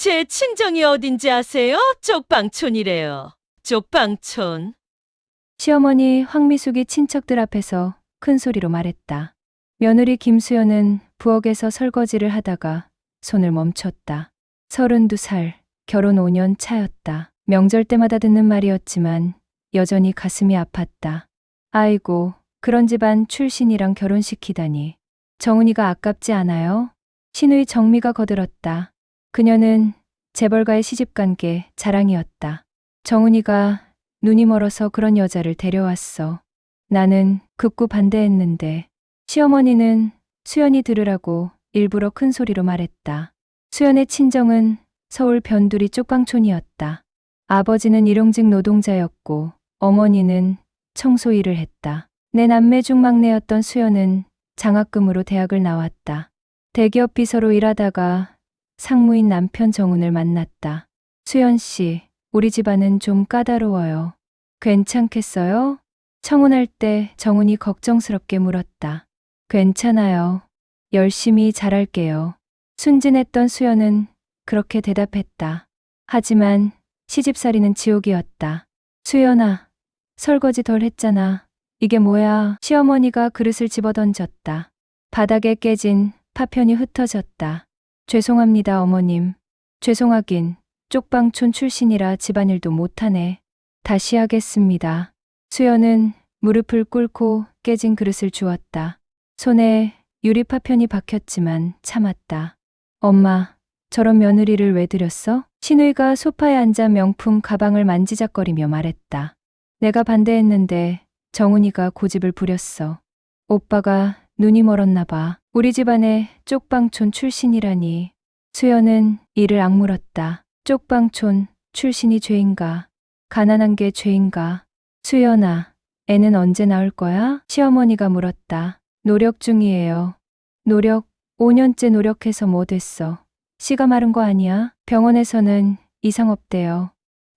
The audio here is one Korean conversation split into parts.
제 친정이 어딘지 아세요? 쪽방촌이래요. 쪽방촌. 시어머니 황미숙이 친척들 앞에서 큰 소리로 말했다. 며느리 김수연은 부엌에서 설거지를 하다가 손을 멈췄다. 32살, 결혼 5년 차였다. 명절 때마다 듣는 말이었지만 여전히 가슴이 아팠다. 아이고, 그런 집안 출신이랑 결혼시키다니. 정은이가 아깝지 않아요? 신의 정미가 거들었다. 그녀는 재벌가의 시집간 게 자랑이었다. 정은이가 눈이 멀어서 그런 여자를 데려왔어. 나는 극구 반대했는데 시어머니는 수연이 들으라고 일부러 큰 소리로 말했다. 수연의 친정은 서울 변두리 쪽방촌이었다. 아버지는 일용직 노동자였고 어머니는 청소 일을 했다. 내 남매 중 막내였던 수연은 장학금으로 대학을 나왔다. 대기업 비서로 일하다가 상무인 남편 정훈을 만났다. 수연 씨, 우리 집안은 좀 까다로워요. 괜찮겠어요? 청혼할 때 정훈이 걱정스럽게 물었다. 괜찮아요. 열심히 잘할게요. 순진했던 수연은 그렇게 대답했다. 하지만 시집살이는 지옥이었다. 수연아, 설거지 덜 했잖아. 이게 뭐야? 시어머니가 그릇을 집어던졌다. 바닥에 깨진 파편이 흩어졌다. 죄송합니다, 어머님. 죄송하긴. 쪽방촌 출신이라 집안일도 못하네. 다시 하겠습니다. 수연은 무릎을 꿇고 깨진 그릇을 주었다. 손에 유리 파편이 박혔지만 참았다. 엄마, 저런 며느리를 왜 들였어? 신우이가 소파에 앉아 명품 가방을 만지작거리며 말했다. 내가 반대했는데 정훈이가 고집을 부렸어. 오빠가 눈이 멀었나 봐. 우리 집안에 쪽방촌 출신이라니. 수연은 이를 악물었다. 쪽방촌 출신이 죄인가? 가난한 게 죄인가? 수연아, 애는 언제 나올 거야? 시어머니가 물었다. 노력 중이에요. 노력, 5년째 노력해서 뭐 됐어? 씨가 마른 거 아니야? 병원에서는 이상 없대요.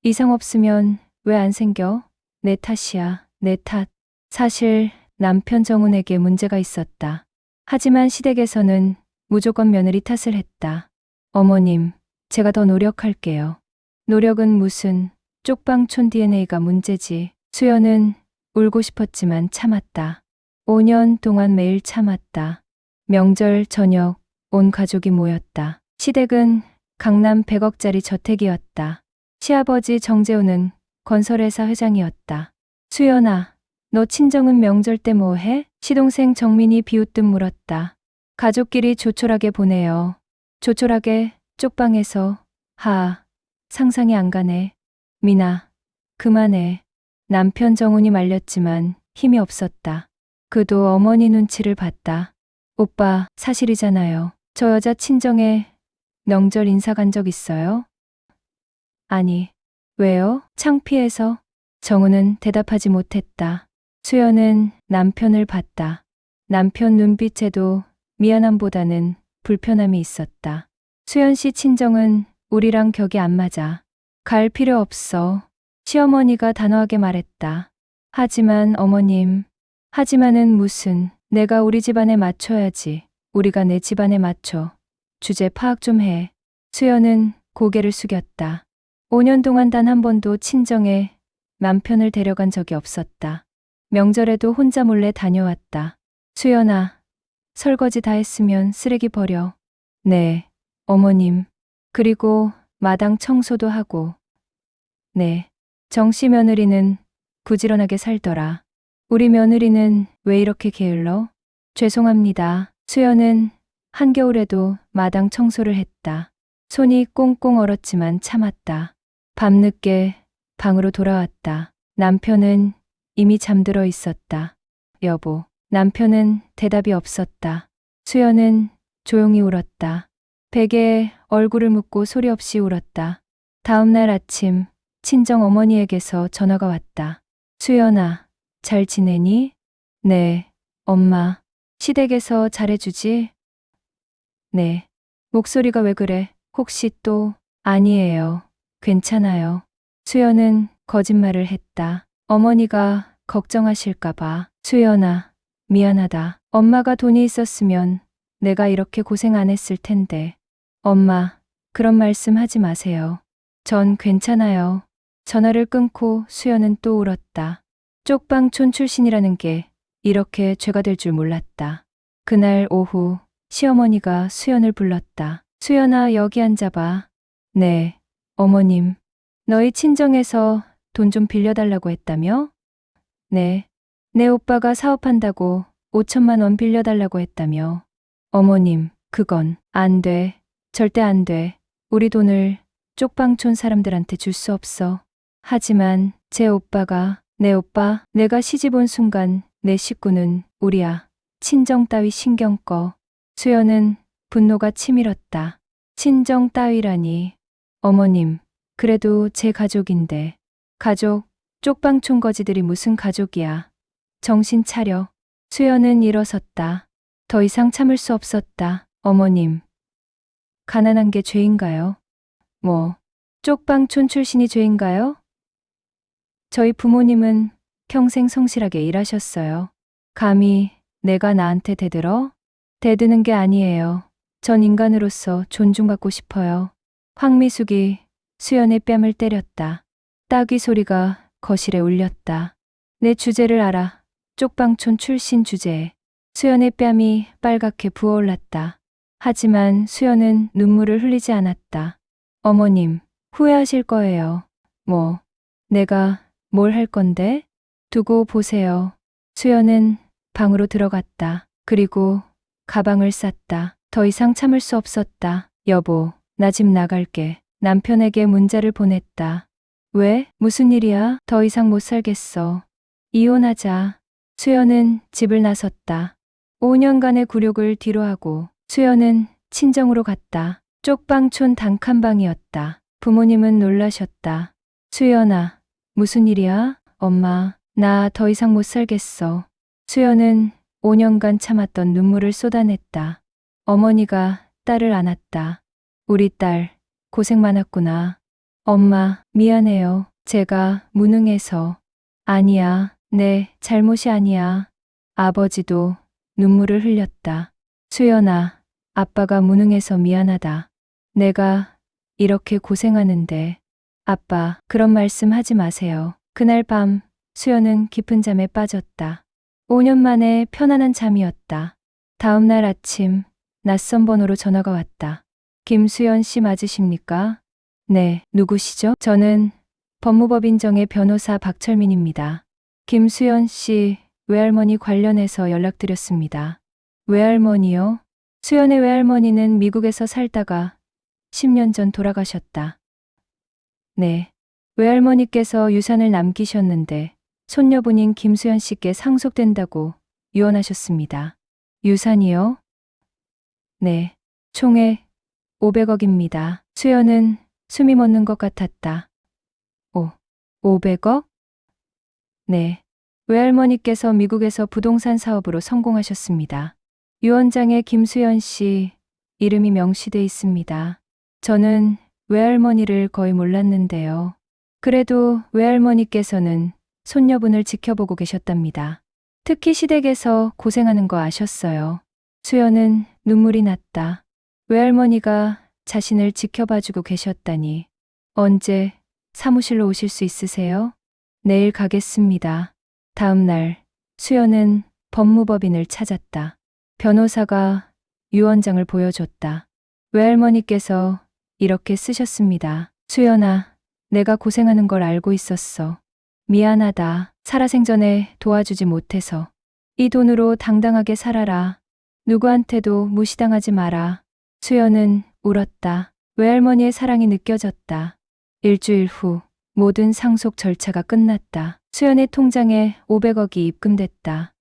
이상 없으면 왜 안 생겨? 내 탓이야, 내 탓. 사실 남편 정훈에게 문제가 있었다. 하지만 시댁에서는 무조건 며느리 탓을 했다. 어머님, 제가 더 노력할게요. 노력은 무슨, 쪽방촌 DNA가 문제지. 수연은 울고 싶었지만 참았다. 5년 동안 매일 참았다. 명절 저녁 온 가족이 모였다. 시댁은 강남 100억짜리 저택이었다. 시아버지 정재호는 건설회사 회장이었다. 수연아, 너 친정은 명절 때 뭐 해? 시동생 정민이 비웃듯 물었다. 가족끼리 조촐하게 보내요. 조촐하게 쪽방에서. 상상이 안 가네. 미나, 그만해. 남편 정훈이 말렸지만 힘이 없었다. 그도 어머니 눈치를 봤다. 오빠, 사실이잖아요. 저 여자 친정에 명절 인사 간 적 있어요? 아니. 왜요? 창피해서? 정훈은 대답하지 못했다. 수연은 남편을 봤다. 남편 눈빛에도 미안함보다는 불편함이 있었다. 수연 씨 친정은 우리랑 격이 안 맞아. 갈 필요 없어. 시어머니가 단호하게 말했다. 하지만 어머님, 하지만은 무슨, 내가 우리 집안에 맞춰야지. 우리가 내 집안에 맞춰. 주제 파악 좀 해. 수연은 고개를 숙였다. 5년 동안 단 한 번도 친정에 남편을 데려간 적이 없었다. 명절에도 혼자 몰래 다녀왔다. 수연아, 설거지 다 했으면 쓰레기 버려. 네, 어머님. 그리고 마당 청소도 하고. 네, 정씨 며느리는 부지런하게 살더라. 우리 며느리는 왜 이렇게 게을러? 죄송합니다. 수연은 한겨울에도 마당 청소를 했다. 손이 꽁꽁 얼었지만 참았다. 밤늦게 방으로 돌아왔다. 남편은 이미 잠들어 있었다. 여보, 남편은 대답이 없었다. 수연은 조용히 울었다. 베개에 얼굴을 묻고 소리 없이 울었다. 다음 날 아침 친정 어머니에게서 전화가 왔다. 수연아, 잘 지내니? 네, 엄마. 시댁에서 잘해주지? 네. 목소리가 왜 그래? 혹시 또? 아니에요. 괜찮아요. 수연은 거짓말을 했다. 어머니가 걱정하실까봐. 수연아, 미안하다. 엄마가 돈이 있었으면 내가 이렇게 고생 안 했을 텐데. 엄마, 그런 말씀 하지 마세요. 전 괜찮아요. 전화를 끊고 수연은 또 울었다. 쪽방촌 출신이라는 게 이렇게 죄가 될 줄 몰랐다. 그날 오후 시어머니가 수연을 불렀다. 수연아, 여기 앉아봐. 네, 어머님. 너희 친정에서 돈 좀 빌려달라고 했다며? 네. 내 오빠가 사업한다고 5천만 원 빌려달라고 했다며. 어머님, 그건 안 돼. 절대 안 돼. 우리 돈을 쪽방촌 사람들한테 줄 수 없어. 하지만 제 오빠가, 내 오빠, 내가 시집 온 순간 내 식구는 우리야. 친정 따위 신경 꺼. 수연은 분노가 치밀었다. 친정 따위라니. 어머님, 그래도 제 가족인데. 가족, 쪽방촌 거지들이 무슨 가족이야. 정신 차려. 수연은 일어섰다. 더 이상 참을 수 없었다. 어머님, 가난한 게 죄인가요? 뭐, 쪽방촌 출신이 죄인가요? 저희 부모님은 평생 성실하게 일하셨어요. 감히 내가 나한테 대들어? 대드는 게 아니에요. 전 인간으로서 존중받고 싶어요. 황미숙이 수연의 뺨을 때렸다. 따귀 소리가 거실에 울렸다. 내 주제를 알아. 쪽방촌 출신 주제에. 수연의 뺨이 빨갛게 부어올랐다. 하지만 수연은 눈물을 흘리지 않았다. 어머님, 후회하실 거예요. 뭐, 내가 뭘 할 건데? 두고 보세요. 수연은 방으로 들어갔다. 그리고 가방을 쌌다. 더 이상 참을 수 없었다. 여보, 나 집 나갈게. 남편에게 문자를 보냈다. 왜? 무슨 일이야? 더 이상 못 살겠어. 이혼하자. 수연은 집을 나섰다. 5년간의 굴욕을 뒤로하고 수연은 친정으로 갔다. 쪽방촌 단칸방이었다. 부모님은 놀라셨다. 수연아, 무슨 일이야? 엄마, 나 더 이상 못 살겠어. 수연은 5년간 참았던 눈물을 쏟아냈다. 어머니가 딸을 안았다. 우리 딸, 고생 많았구나. 엄마, 미안해요. 제가 무능해서. 아니야, 내 잘못이 아니야. 아버지도 눈물을 흘렸다. 수연아, 아빠가 무능해서 미안하다. 내가 이렇게 고생하는데. 아빠, 그런 말씀 하지 마세요. 그날 밤 수연은 깊은 잠에 빠졌다. 5년 만에 편안한 잠이었다. 다음 날 아침 낯선 번호로 전화가 왔다. 김수연 씨 맞으십니까? 네, 누구시죠? 저는 법무법인정의 변호사 박철민입니다. 김수연 씨 외할머니 관련해서 연락드렸습니다. 외할머니요? 수연의 외할머니는 미국에서 살다가 10년 전 돌아가셨다. 네, 외할머니께서 유산을 남기셨는데 손녀분인 김수연 씨께 상속된다고 유언하셨습니다. 유산이요? 네, 총액 500억입니다. 수연은 숨이 멎는 것 같았다. 500억? 네, 외할머니께서 미국에서 부동산 사업으로 성공하셨습니다. 유언장에 김수연 씨 이름이 명시돼 있습니다. 저는 외할머니를 거의 몰랐는데요. 그래도 외할머니께서는 손녀분을 지켜보고 계셨답니다. 특히 시댁에서 고생하는 거 아셨어요. 수연은 눈물이 났다. 외할머니가 자신을 지켜봐주고 계셨다니. 언제 사무실로 오실 수 있으세요? 내일 가겠습니다. 다음 날 수연은 법무법인을 찾았다. 변호사가 유언장을 보여줬다. 외할머니께서 이렇게 쓰셨습니다. 수연아, 내가 고생하는 걸 알고 있었어. 미안하다. 살아생전에 도와주지 못해서. 이 돈으로 당당하게 살아라. 누구한테도 무시당하지 마라. 수연은 울었다. 외할머니의 사랑이 느껴졌다. 일주일 후 모든 상속 절차가 끝났다. 수연의 통장에 500억이 입금됐다.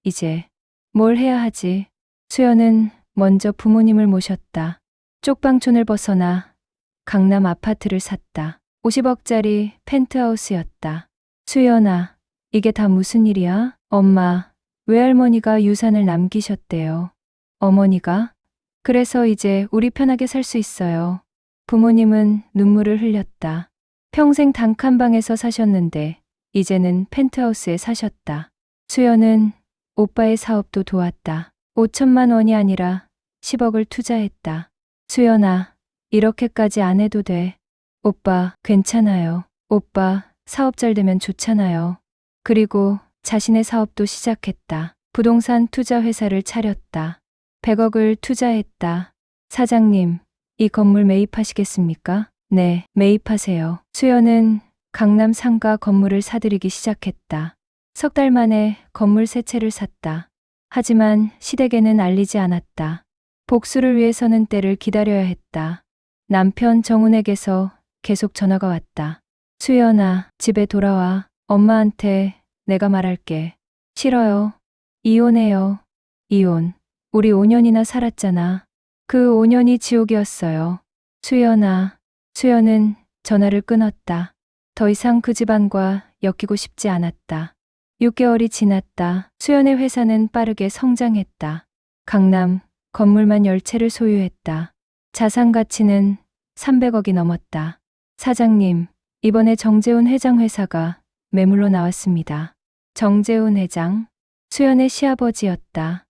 이제 뭘 해야 하지? 수연은 먼저 부모님을 모셨다. 쪽방촌을 벗어나 강남 아파트를 샀다. 50억짜리 펜트하우스였다. 수연아, 이게 다 무슨 일이야? 엄마, 외할머니가 유산을 남기셨대요. 어머니가? 그래서 이제 우리 편하게 살 수 있어요. 부모님은 눈물을 흘렸다. 평생 단칸방에서 사셨는데 이제는 펜트하우스에 사셨다. 수연은 오빠의 사업도 도왔다. 5천만 원이 아니라 10억을 투자했다. 수연아, 이렇게까지 안 해도 돼. 오빠, 괜찮아요. 오빠, 사업 잘 되면 좋잖아요. 그리고 자신의 사업도 시작했다. 부동산 투자 회사를 차렸다. 100억을 투자했다. 사장님, 이 건물 매입하시겠습니까? 네, 매입하세요. 수연은 강남 상가 건물을 사들이기 시작했다. 석 달 만에 건물 세 채를 샀다. 하지만 시댁에는 알리지 않았다. 복수를 위해서는 때를 기다려야 했다. 남편 정훈에게서 계속 전화가 왔다. 수연아, 집에 돌아와. 엄마한테 내가 말할게. 싫어요. 이혼해요. 이혼. 우리 5년이나 살았잖아. 그 5년이 지옥이었어요. 수연아. 수연은 전화를 끊었다. 더 이상 그 집안과 엮이고 싶지 않았다. 6개월이 지났다. 수연의 회사는 빠르게 성장했다. 강남 건물만 10채를 소유했다. 자산 가치는 300억이 넘었다. 사장님, 이번에 정재훈 회장 회사가 매물로 나왔습니다. 정재훈 회장, 수연의 시아버지였다.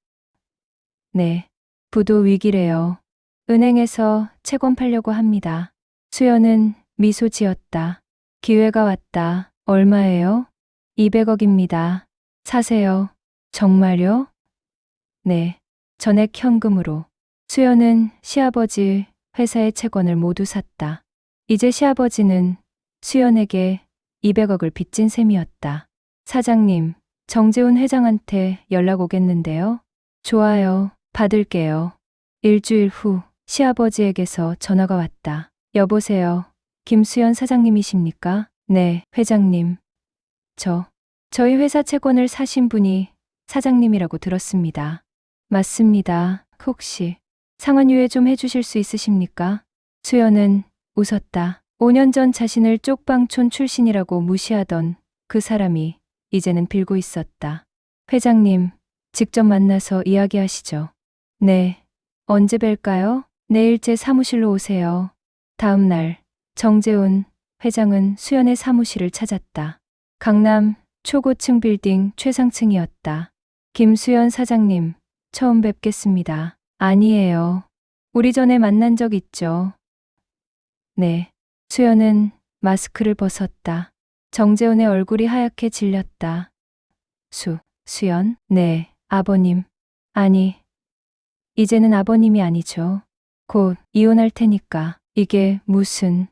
네, 부도 위기래요. 은행에서 채권 팔려고 합니다. 수연은 미소 지었다. 기회가 왔다. 얼마예요? 200억입니다. 사세요. 정말요? 네, 전액 현금으로. 수연은 시아버지 회사의 채권을 모두 샀다. 이제 시아버지는 수연에게 200억을 빚진 셈이었다. 사장님, 정재훈 회장한테 연락 오겠는데요? 좋아요. 받을게요. 일주일 후 시아버지에게서 전화가 왔다. 여보세요. 김수연 사장님이십니까? 네, 회장님. 저희 회사 채권을 사신 분이 사장님이라고 들었습니다. 맞습니다. 혹시 상환 유예 좀 해주실 수 있으십니까? 수연은 웃었다. 5년 전 자신을 쪽방촌 출신이라고 무시하던 그 사람이 이제는 빌고 있었다. 회장님, 직접 만나서 이야기하시죠. 네. 언제 뵐까요? 내일 제 사무실로 오세요. 다음 날, 정재훈 회장은 수연의 사무실을 찾았다. 강남 초고층 빌딩 최상층이었다. 김수연 사장님, 처음 뵙겠습니다. 아니에요. 우리 전에 만난 적 있죠? 네. 수연은 마스크를 벗었다. 정재훈의 얼굴이 하얗게 질렸다. 수연? 네, 아버님. 아니, 이제는 아버님이 아니죠. 곧 이혼할 테니까. 이게 무슨...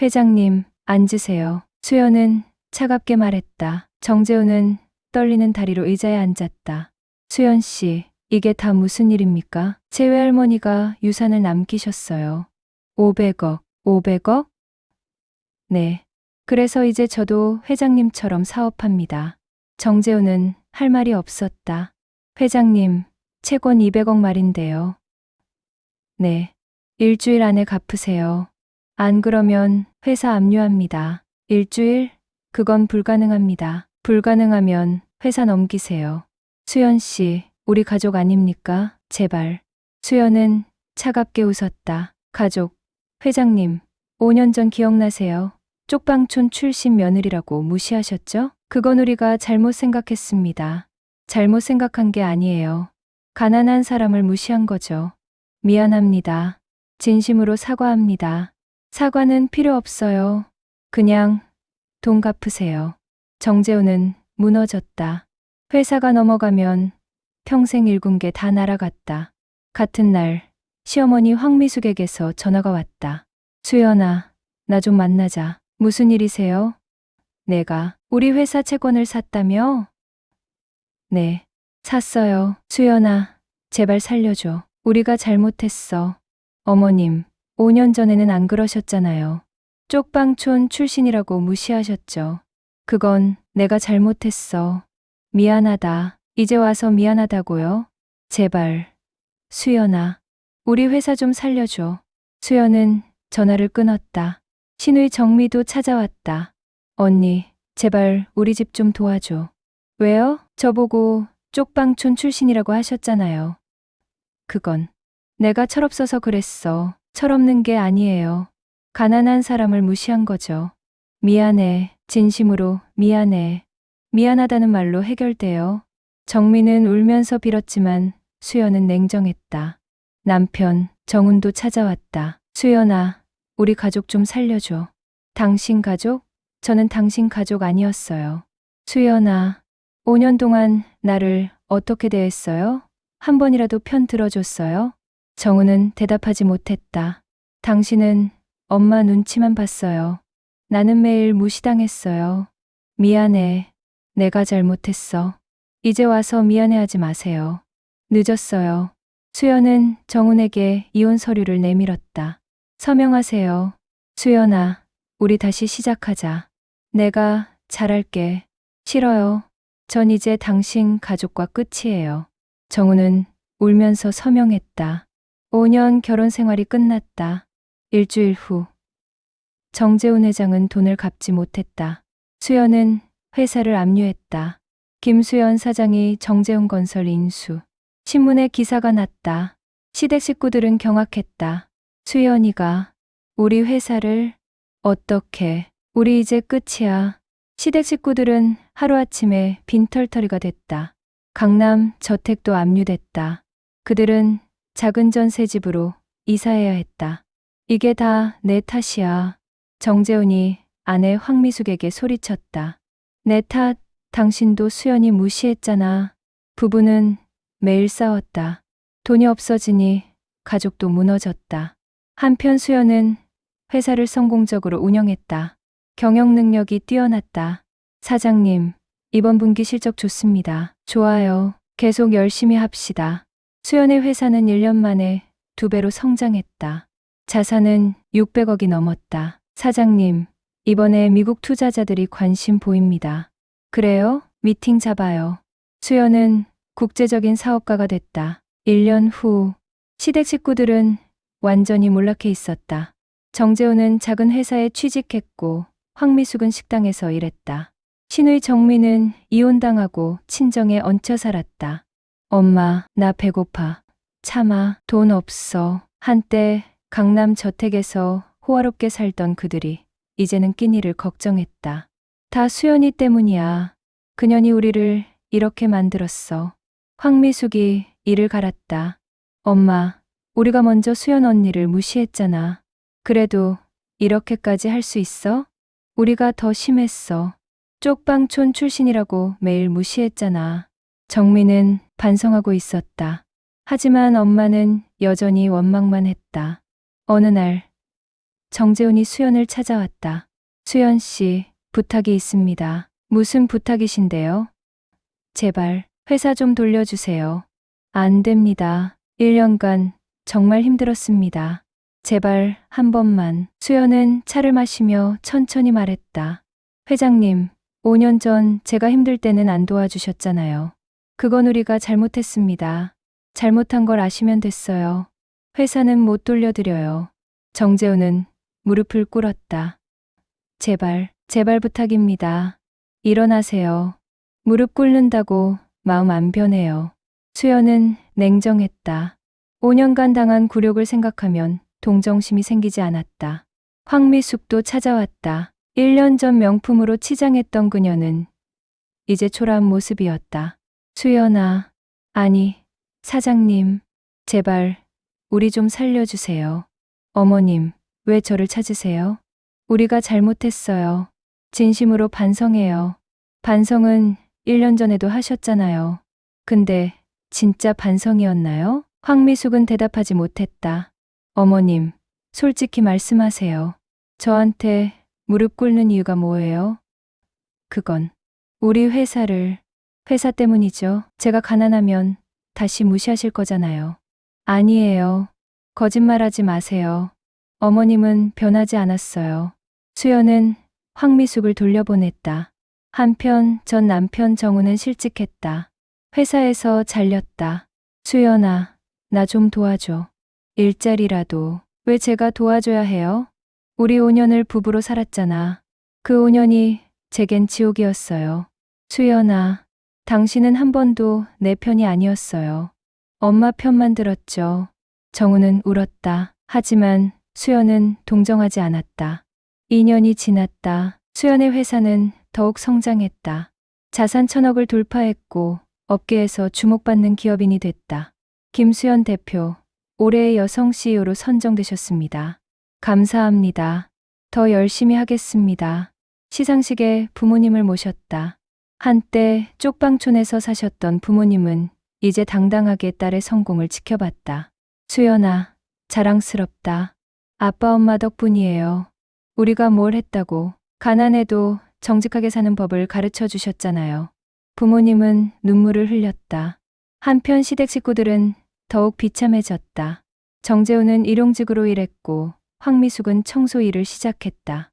회장님, 앉으세요. 수연은 차갑게 말했다. 정재훈은 떨리는 다리로 의자에 앉았다. 수연 씨, 이게 다 무슨 일입니까? 제 외할머니가 유산을 남기셨어요. 500억. 500억? 네. 그래서 이제 저도 회장님처럼 사업합니다. 정재훈은 할 말이 없었다. 회장님, 채권 200억 말인데요. 네. 일주일 안에 갚으세요. 안 그러면 회사 압류합니다. 일주일? 그건 불가능합니다. 불가능하면 회사 넘기세요. 수연 씨, 우리 가족 아닙니까? 제발. 수연은 차갑게 웃었다. 가족. 회장님, 5년 전 기억나세요? 쪽방촌 출신 며느리라고 무시하셨죠? 그건 우리가 잘못 생각했습니다. 잘못 생각한 게 아니에요. 가난한 사람을 무시한 거죠. 미안합니다. 진심으로 사과합니다. 사과는 필요 없어요. 그냥 돈 갚으세요. 정재훈은 무너졌다. 회사가 넘어가면 평생 일군 게 다 날아갔다. 같은 날 시어머니 황미숙에게서 전화가 왔다. 수연아, 나 좀 만나자. 무슨 일이세요? 내가 우리 회사 채권을 샀다며? 네, 샀어요. 수연아, 제발 살려줘. 우리가 잘못했어. 어머님, 5년 전에는 안 그러셨잖아요. 쪽방촌 출신이라고 무시하셨죠. 그건 내가 잘못했어. 미안하다. 이제 와서 미안하다고요? 제발. 수연아, 우리 회사 좀 살려줘. 수연은 전화를 끊었다. 신의 정미도 찾아왔다. 언니, 제발 우리 집 좀 도와줘. 왜요? 저보고 쪽방촌 출신이라고 하셨잖아요. 그건 내가 철없어서 그랬어. 철없는 게 아니에요. 가난한 사람을 무시한 거죠. 미안해. 진심으로 미안해. 미안하다는 말로 해결돼요. 정민은 울면서 빌었지만 수연은 냉정했다. 남편 정훈도 찾아왔다. 수연아, 우리 가족 좀 살려줘. 당신 가족? 저는 당신 가족 아니었어요. 수연아, 5년 동안 나를 어떻게 대했어요? 한 번이라도 편 들어줬어요? 정우는 대답하지 못했다. 당신은 엄마 눈치만 봤어요. 나는 매일 무시당했어요. 미안해. 내가 잘못했어. 이제 와서 미안해하지 마세요. 늦었어요. 수연은 정훈에게 이혼 서류를 내밀었다. 서명하세요. 수연아, 우리 다시 시작하자. 내가 잘할게. 싫어요. 전 이제 당신 가족과 끝이에요. 정우는 울면서 서명했다. 5년 결혼 생활이 끝났다. 일주일 후. 정재훈 회장은 돈을 갚지 못했다. 수연은 회사를 압류했다. 김수연 사장이 정재훈 건설 인수. 신문에 기사가 났다. 시댁 식구들은 경악했다. 수연이가 우리 회사를 어떻게, 우리 이제 끝이야. 시댁 식구들은 하루아침에 빈털터리가 됐다. 강남 저택도 압류됐다. 그들은 작은 전셋집으로 이사해야 했다. 이게 다 내 탓이야. 정재훈이 아내 황미숙에게 소리쳤다. 내 탓, 당신도 수연이 무시했잖아. 부부는 매일 싸웠다. 돈이 없어지니 가족도 무너졌다. 한편 수연은 회사를 성공적으로 운영했다. 경영 능력이 뛰어났다. 사장님, 이번 분기 실적 좋습니다. 좋아요. 계속 열심히 합시다. 수연의 회사는 1년 만에 2배로 성장했다. 자산은 600억이 넘었다. 사장님, 이번에 미국 투자자들이 관심 보입니다. 그래요? 미팅 잡아요. 수연은 국제적인 사업가가 됐다. 1년 후, 시댁 식구들은 완전히 몰락해 있었다. 정재훈은 작은 회사에 취직했고 황미숙은 식당에서 일했다. 시누이 정민은 이혼당하고 친정에 얹혀 살았다. 엄마, 나 배고파. 참아, 돈 없어. 한때 강남 저택에서 호화롭게 살던 그들이 이제는 끼니를 걱정했다. 다 수연이 때문이야. 그년이 우리를 이렇게 만들었어. 황미숙이 이를 갈았다. 엄마, 우리가 먼저 수연 언니를 무시했잖아. 그래도 이렇게까지 할 수 있어? 우리가 더 심했어. 쪽방촌 출신이라고 매일 무시했잖아. 정민은 반성하고 있었다. 하지만 엄마는 여전히 원망만 했다. 어느 날 정재훈이 수연을 찾아왔다. 수연 씨, 부탁이 있습니다. 무슨 부탁이신데요? 제발 회사 좀 돌려주세요. 안 됩니다. 1년간 정말 힘들었습니다. 제발 한 번만. 수연은 차를 마시며 천천히 말했다. 회장님, 5년 전 제가 힘들 때는 안 도와주셨잖아요. 그건 우리가 잘못했습니다. 잘못한 걸 아시면 됐어요. 회사는 못 돌려드려요. 정재훈은 무릎을 꿇었다. 제발, 제발 부탁입니다. 일어나세요. 무릎 꿇는다고 마음 안 변해요. 수연은 냉정했다. 5년간 당한 굴욕을 생각하면 동정심이 생기지 않았다. 황미숙도 찾아왔다. 1년 전 명품으로 치장했던 그녀는 이제 초라한 모습이었다. 수연아, 아니, 사장님, 제발 우리 좀 살려주세요. 어머님, 왜 저를 찾으세요? 우리가 잘못했어요. 진심으로 반성해요. 반성은 1년 전에도 하셨잖아요. 근데 진짜 반성이었나요? 황미숙은 대답하지 못했다. 어머님, 솔직히 말씀하세요. 저한테 무릎 꿇는 이유가 뭐예요? 그건 우리 회사 때문이죠. 제가 가난하면 다시 무시하실 거잖아요. 아니에요. 거짓말하지 마세요. 어머님은 변하지 않았어요. 수연은 황미숙을 돌려보냈다. 한편 전 남편 정우는 실직했다. 회사에서 잘렸다. 수연아, 나 좀 도와줘. 일자리라도. 왜 제가 도와줘야 해요? 우리 5년을 부부로 살았잖아. 그 5년이 제겐 지옥이었어요. 수연아, 당신은 한 번도 내 편이 아니었어요. 엄마 편만 들었죠. 정우는 울었다. 하지만 수연은 동정하지 않았다. 2년이 지났다. 수연의 회사는 더욱 성장했다. 자산 1,000억을 돌파했고 업계에서 주목받는 기업인이 됐다. 김수연 대표, 올해의 여성 CEO로 선정되셨습니다. 감사합니다. 더 열심히 하겠습니다. 시상식에 부모님을 모셨다. 한때 쪽방촌에서 사셨던 부모님은 이제 당당하게 딸의 성공을 지켜봤다. 수연아, 자랑스럽다. 아빠 엄마 덕분이에요. 우리가 뭘 했다고 가난해도 정직하게 사는 법을 가르쳐 주셨잖아요. 부모님은 눈물을 흘렸다. 한편 시댁 식구들은 더욱 비참해졌다. 정재우는 일용직으로 일했고 황미숙은 청소 일을 시작했다.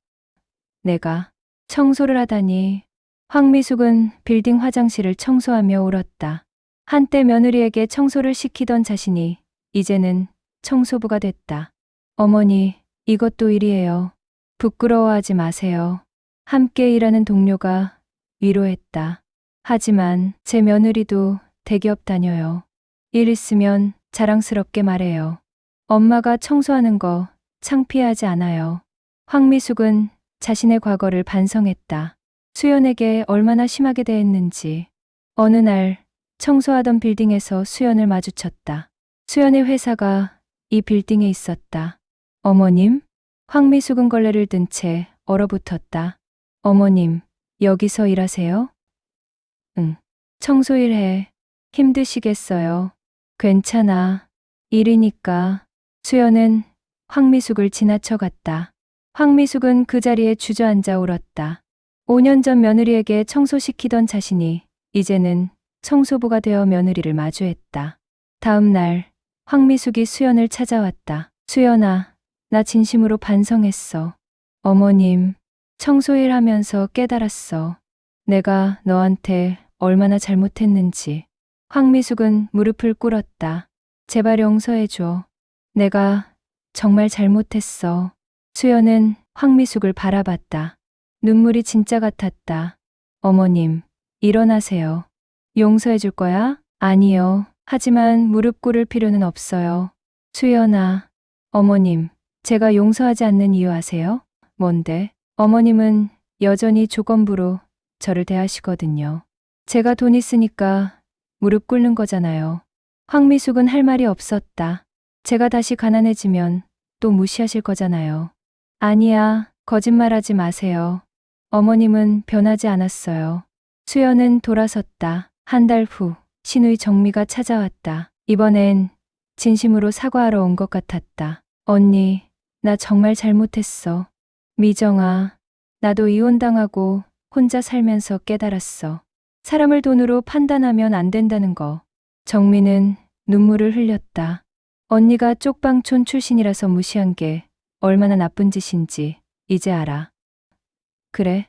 내가 청소를 하다니. 황미숙은 빌딩 화장실을 청소하며 울었다. 한때 며느리에게 청소를 시키던 자신이 이제는 청소부가 됐다. 어머니, 이것도 일이에요. 부끄러워하지 마세요. 함께 일하는 동료가 위로했다. 하지만 제 며느리도 대기업 다녀요. 일 있으면 자랑스럽게 말해요. 엄마가 청소하는 거 창피하지 않아요. 황미숙은 자신의 과거를 반성했다. 수연에게 얼마나 심하게 대했는지. 어느 날 청소하던 빌딩에서 수연을 마주쳤다. 수연의 회사가 이 빌딩에 있었다. 어머님? 황미숙은 걸레를 든 채 얼어붙었다. 어머님, 여기서 일하세요? 응. 청소일 해. 힘드시겠어요. 괜찮아. 일이니까. 수연은 황미숙을 지나쳐 갔다. 황미숙은 그 자리에 주저앉아 울었다. 5년 전 며느리에게 청소시키던 자신이 이제는 청소부가 되어 며느리를 마주했다. 다음 날 황미숙이 수연을 찾아왔다. 수연아, 나 진심으로 반성했어. 어머님, 청소일 하면서 깨달았어. 내가 너한테 얼마나 잘못했는지. 황미숙은 무릎을 꿇었다. 제발 용서해줘. 내가 정말 잘못했어. 수연은 황미숙을 바라봤다. 눈물이 진짜 같았다. 어머님, 일어나세요. 용서해 줄 거야? 아니요. 하지만 무릎 꿇을 필요는 없어요. 수연아, 어머님, 제가 용서하지 않는 이유 아세요? 뭔데? 어머님은 여전히 조건부로 저를 대하시거든요. 제가 돈 있으니까 무릎 꿇는 거잖아요. 황미숙은 할 말이 없었다. 제가 다시 가난해지면 또 무시하실 거잖아요. 아니야, 거짓말하지 마세요. 어머님은 변하지 않았어요. 수연은 돌아섰다. 한 달 후, 신우이 정미가 찾아왔다. 이번엔 진심으로 사과하러 온 것 같았다. 언니, 나 정말 잘못했어. 미정아, 나도 이혼당하고 혼자 살면서 깨달았어. 사람을 돈으로 판단하면 안 된다는 거. 정미는 눈물을 흘렸다. 언니가 쪽방촌 출신이라서 무시한 게 얼마나 나쁜 짓인지 이제 알아. 그래?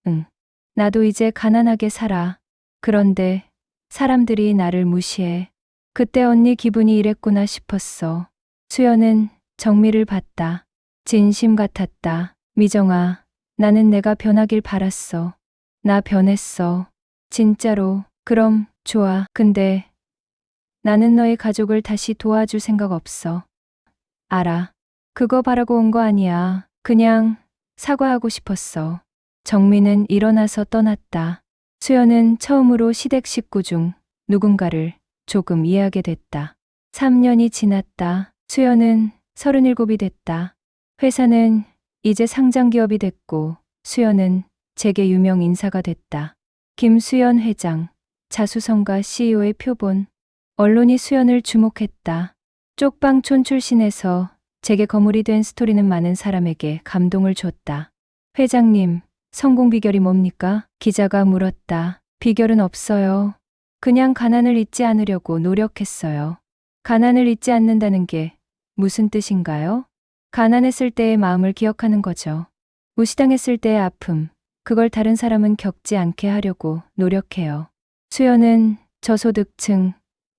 응. 나도 이제 가난하게 살아. 그런데 사람들이 나를 무시해. 그때 언니 기분이 이랬구나 싶었어. 수연은 정미를 봤다. 진심 같았다. 미정아, 나는 내가 변하길 바랐어. 나 변했어. 진짜로. 그럼 좋아. 근데 나는 너의 가족을 다시 도와줄 생각 없어. 알아. 그거 바라고 온 거 아니야. 그냥 사과하고 싶었어. 정미는 일어나서 떠났다. 수연은 처음으로 시댁 식구 중 누군가를 조금 이해하게 됐다. 3년이 지났다. 수연은 37이 됐다. 회사는 이제 상장기업이 됐고 수연은 재계 유명 인사가 됐다. 김수연 회장, 자수성가 CEO의 표본. 언론이 수연을 주목했다. 쪽방촌 출신에서 재계 거물이 된 스토리는 많은 사람에게 감동을 줬다. 회장님, 성공 비결이 뭡니까? 기자가 물었다. 비결은 없어요. 그냥 가난을 잊지 않으려고 노력했어요. 가난을 잊지 않는다는 게 무슨 뜻인가요? 가난했을 때의 마음을 기억하는 거죠. 무시당했을 때의 아픔, 그걸 다른 사람은 겪지 않게 하려고 노력해요. 수연은 저소득층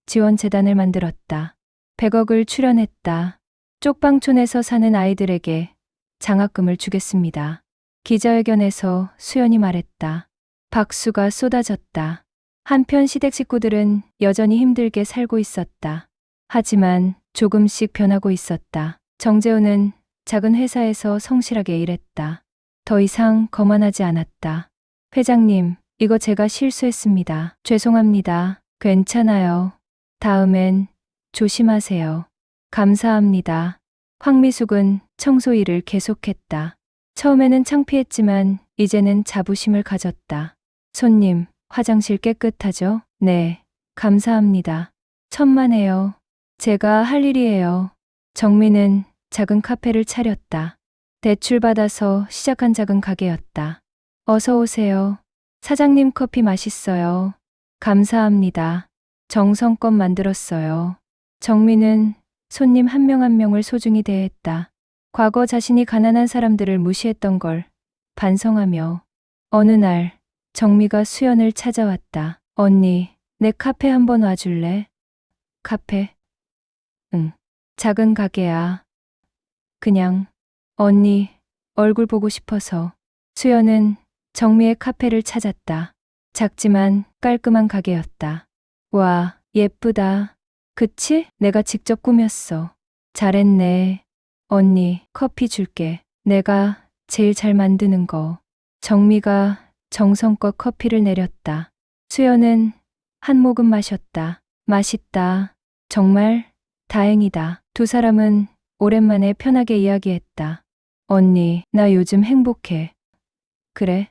지원재단을 만들었다. 100억을 출연했다. 쪽방촌에서 사는 아이들에게 장학금을 주겠습니다. 기자회견에서 수연이 말했다. 박수가 쏟아졌다. 한편 시댁 식구들은 여전히 힘들게 살고 있었다. 하지만 조금씩 변하고 있었다. 정재우는 작은 회사에서 성실하게 일했다. 더 이상 거만하지 않았다. 회장님, 이거 제가 실수했습니다. 죄송합니다. 괜찮아요. 다음엔 조심하세요. 감사합니다. 황미숙은 청소 일을 계속했다. 처음에는 창피했지만 이제는 자부심을 가졌다. 손님, 화장실 깨끗하죠? 네, 감사합니다. 천만에요. 제가 할 일이에요. 정민은 작은 카페를 차렸다. 대출 받아서 시작한 작은 가게였다. 어서 오세요. 사장님 커피 맛있어요. 감사합니다. 정성껏 만들었어요. 정민은 손님 한 명 한 명을 소중히 대했다. 과거 자신이 가난한 사람들을 무시했던 걸 반성하며 어느 날 정미가 수연을 찾아왔다. 언니, 내 카페 한번 와줄래? 카페? 응. 작은 가게야. 그냥 언니 얼굴 보고 싶어서. 수연은 정미의 카페를 찾았다. 작지만 깔끔한 가게였다. 와, 예쁘다. 그치? 내가 직접 꾸몄어. 잘했네. 언니, 커피 줄게. 내가 제일 잘 만드는 거. 정미가 정성껏 커피를 내렸다. 수연은 한 모금 마셨다. 맛있다. 정말 다행이다. 두 사람은 오랜만에 편하게 이야기했다. 언니, 나 요즘 행복해. 그래?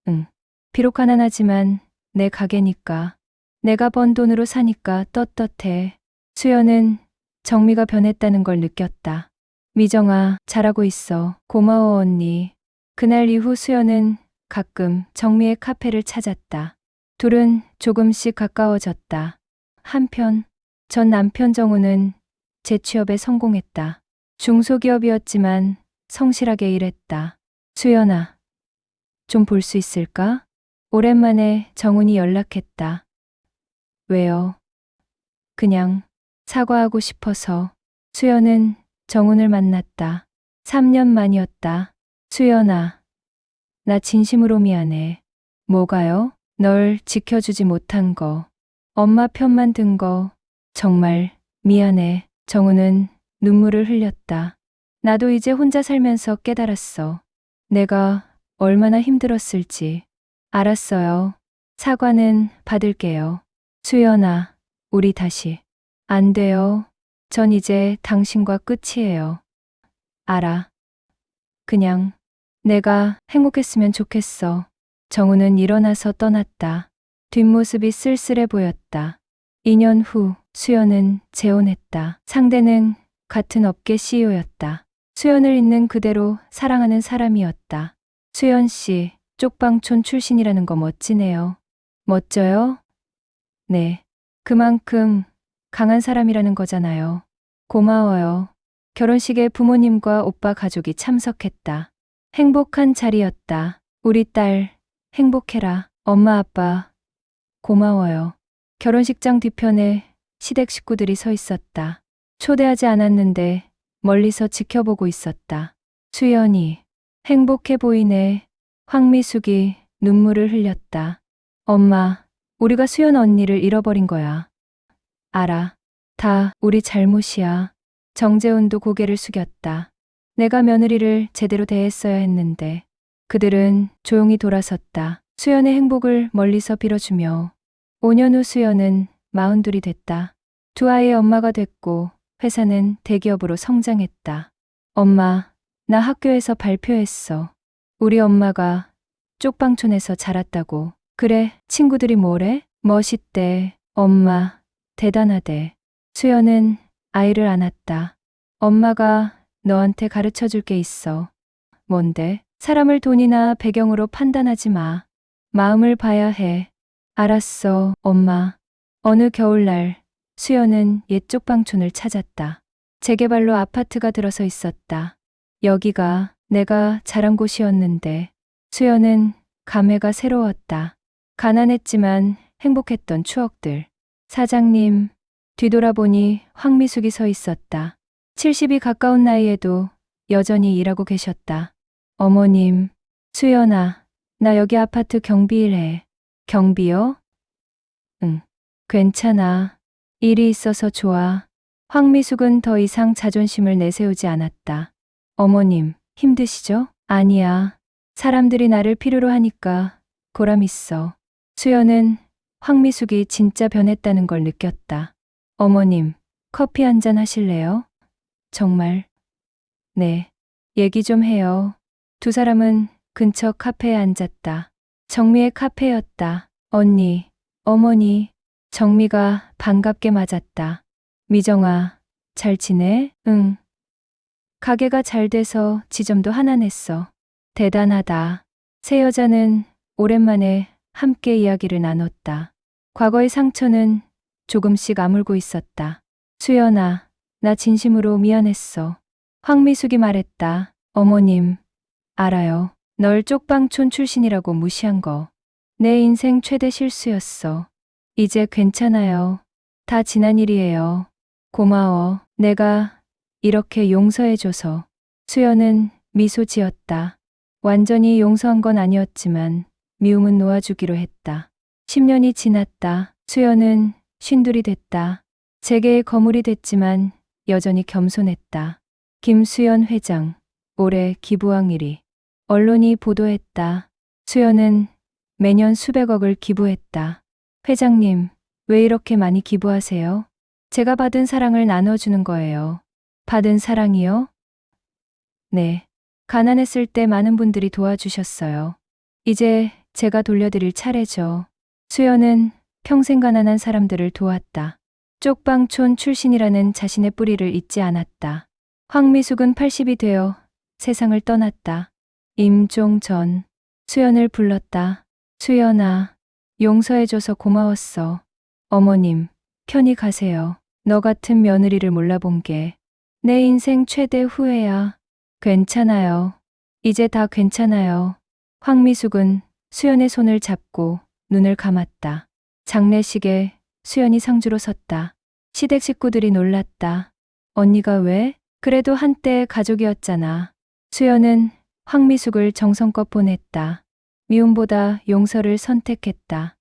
응. 비록 가난하지만 내 가게니까. 내가 번 돈으로 사니까 떳떳해. 수연은 정미가 변했다는 걸 느꼈다. 미정아, 잘하고 있어. 고마워, 언니. 그날 이후 수연은 가끔 정미의 카페를 찾았다. 둘은 조금씩 가까워졌다. 한편, 전 남편 정우는 재취업에 성공했다. 중소기업이었지만 성실하게 일했다. 수연아, 좀 볼 수 있을까? 오랜만에 정훈이 연락했다. 왜요? 그냥 사과하고 싶어서. 수연은 정훈을 만났다. 3년 만이었다. 수연아, 나 진심으로 미안해. 뭐가요? 널 지켜주지 못한 거. 엄마 편만 든 거. 정말 미안해. 정훈은 눈물을 흘렸다. 나도 이제 혼자 살면서 깨달았어. 내가 얼마나 힘들었을지. 알았어요. 사과는 받을게요. 수연아, 우리 다시. 안 돼요. 전 이제 당신과 끝이에요. 알아. 그냥 내가 행복했으면 좋겠어. 정우는 일어나서 떠났다. 뒷모습이 쓸쓸해 보였다. 2년 후 수연은 재혼했다. 상대는 같은 업계 CEO였다. 수연을 있는 그대로 사랑하는 사람이었다. 수연 씨, 쪽방촌 출신이라는 거 멋지네요. 멋져요? 네. 그만큼 강한 사람이라는 거잖아요. 고마워요. 결혼식에 부모님과 오빠 가족이 참석했다. 행복한 자리였다. 우리 딸, 행복해라. 엄마, 아빠, 고마워요. 결혼식장 뒤편에 시댁 식구들이 서 있었다. 초대하지 않았는데 멀리서 지켜보고 있었다. 수연이, 행복해 보이네. 황미숙이 눈물을 흘렸다. 엄마, 우리가 수연 언니를 잃어버린 거야. 알아. 다 우리 잘못이야. 정재훈도 고개를 숙였다. 내가 며느리를 제대로 대했어야 했는데. 그들은 조용히 돌아섰다. 수연의 행복을 멀리서 빌어주며. 5년 후 수연은 42이 됐다. 두 아이의 엄마가 됐고 회사는 대기업으로 성장했다. 엄마, 나 학교에서 발표했어. 우리 엄마가 쪽방촌에서 자랐다고. 그래, 친구들이 뭐래? 멋있대. 엄마, 대단하대. 수연은 아이를 안았다. 엄마가 너한테 가르쳐 줄 게 있어. 뭔데? 사람을 돈이나 배경으로 판단하지 마. 마음을 봐야 해. 알았어, 엄마. 어느 겨울날 수연은 옛 쪽방촌을 찾았다. 재개발로 아파트가 들어서 있었다. 여기가 내가 자란 곳이었는데. 수연은 감회가 새로웠다. 가난했지만 행복했던 추억들. 사장님, 뒤돌아보니 황미숙이 서 있었다. 70이 가까운 나이에도 여전히 일하고 계셨다. 어머님, 수연아, 나 여기 아파트 경비 일해. 경비요? 응, 괜찮아. 일이 있어서 좋아. 황미숙은 더 이상 자존심을 내세우지 않았다. 어머님, 힘드시죠? 아니야. 사람들이 나를 필요로 하니까 보람 있어. 수연은 황미숙이 진짜 변했다는 걸 느꼈다. 어머님, 커피 한잔 하실래요? 정말. 네. 얘기 좀 해요. 두 사람은 근처 카페에 앉았다. 정미의 카페였다. 언니, 어머니. 정미가 반갑게 맞았다. 미정아, 잘 지내? 응. 가게가 잘 돼서 지점도 하나 냈어. 대단하다. 세 여자는 오랜만에 함께 이야기를 나눴다. 과거의 상처는 조금씩 아물고 있었다. 수연아, 나 진심으로 미안했어. 황미숙이 말했다. 어머님, 알아요. 널 쪽방촌 출신이라고 무시한 거. 내 인생 최대 실수였어. 이제 괜찮아요. 다 지난 일이에요. 고마워. 내가 이렇게 용서해줘서. 수연은 미소 지었다. 완전히 용서한 건 아니었지만 미움은 놓아주기로 했다. 10년이 지났다. 수연은 쉰둘이 됐다. 재계의 거물이 됐지만 여전히 겸손했다. 김수연 회장, 올해 기부왕 1위. 언론이 보도했다. 수연은 매년 수백억을 기부했다. 회장님, 왜 이렇게 많이 기부하세요? 제가 받은 사랑을 나눠주는 거예요. 받은 사랑이요? 네. 가난했을 때 많은 분들이 도와주셨어요. 이제 제가 돌려드릴 차례죠. 수연은 평생 가난한 사람들을 도왔다. 쪽방촌 출신이라는 자신의 뿌리를 잊지 않았다. 황미숙은 80이 되어 세상을 떠났다. 임종전, 수연을 불렀다. 수연아, 용서해줘서 고마웠어. 어머님, 편히 가세요. 너 같은 며느리를 몰라본 게 내 인생 최대 후회야. 괜찮아요. 이제 다 괜찮아요. 황미숙은 수연의 손을 잡고 눈을 감았다. 장례식에 수연이 상주로 섰다. 시댁 식구들이 놀랐다. 언니가 왜? 그래도 한때 가족이었잖아. 수연은 황미숙을 정성껏 보냈다. 미움보다 용서를 선택했다.